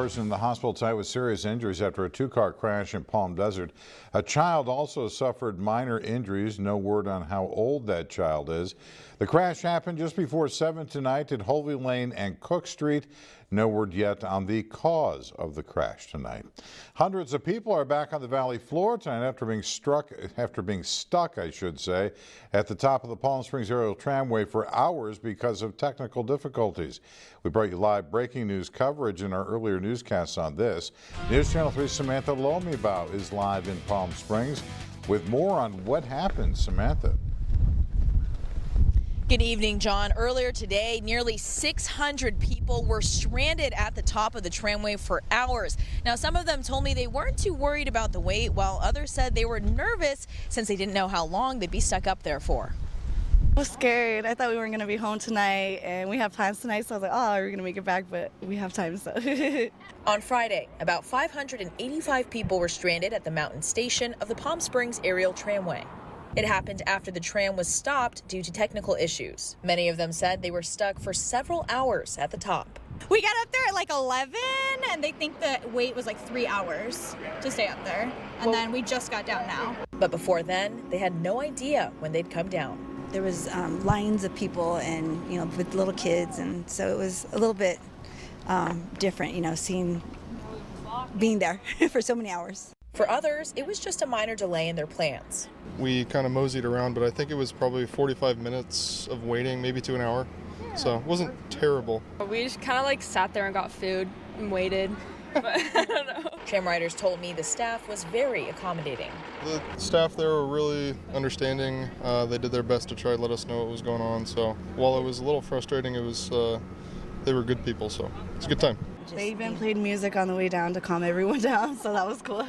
Person in the hospital tonight with serious injuries after a two-car crash in Palm Desert. A child also suffered minor injuries. No word on how old that child is. The crash happened just before 7 tonight at Holvey Lane and Cook Street. No word yet on the cause of the crash tonight. Hundreds of people are back on the valley floor tonight after being stuck, I should say, at the top of the Palm Springs aerial tramway for hours because of technical difficulties. We brought you live breaking news coverage in our earlier newscasts on this. News Channel 3's Samantha Lomibao is live in Palm Springs with more on what happened. Samantha. Good evening, John. Earlier today, nearly 600 people were stranded at the top of the tramway for hours. Now, some of them told me they weren't too worried about the wait, while others said they were nervous since they didn't know how long they'd be stuck up there for. I was scared. I thought we weren't going to be home tonight, and we have plans tonight, so I was like, oh, we're going to make it back, but we have time, so. On Friday, about 585 people were stranded at the mountain station of the Palm Springs aerial tramway. It happened after the tram was stopped due to technical issues. Many of them said they were stuck for several hours at the top. We got up there at like 11, and they think the wait was like 3 hours to stay up there. And then we just got down now. But before then, they had no idea when they'd come down. There was lines of people and, with little kids. And so it was a little bit different, being there for so many hours. For others, it was just a minor delay in their plans. We kind of moseyed around, but I think it was probably 45 minutes of waiting, maybe to an hour. So it wasn't terrible. We just kind of sat there and got food and waited. But I don't know. Tram riders told me the staff was very accommodating. The staff there were really understanding. They did their best to try to let us know what was going on. So while it was a little frustrating, it was they were good people, so it's a good time. They even played music on the way down to calm everyone down, so that was cool.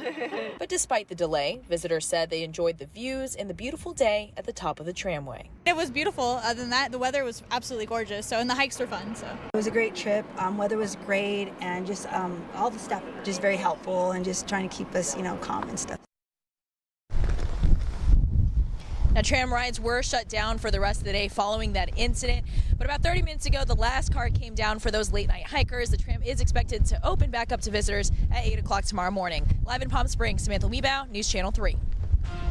But despite the delay, visitors said they enjoyed the views and the beautiful day at the top of the tramway. It was beautiful. Other than that, the weather was absolutely gorgeous, and the hikes were fun. So it was a great trip. Weather was great, and just all the stuff just very helpful, and just trying to keep us, calm and stuff. Now, tram rides were shut down for the rest of the day following that incident. But about 30 minutes ago, the last car came down for those late night hikers. The tram is expected to open back up to visitors at 8 o'clock tomorrow morning. Live in Palm Springs, Samantha Lomibao, News Channel 3.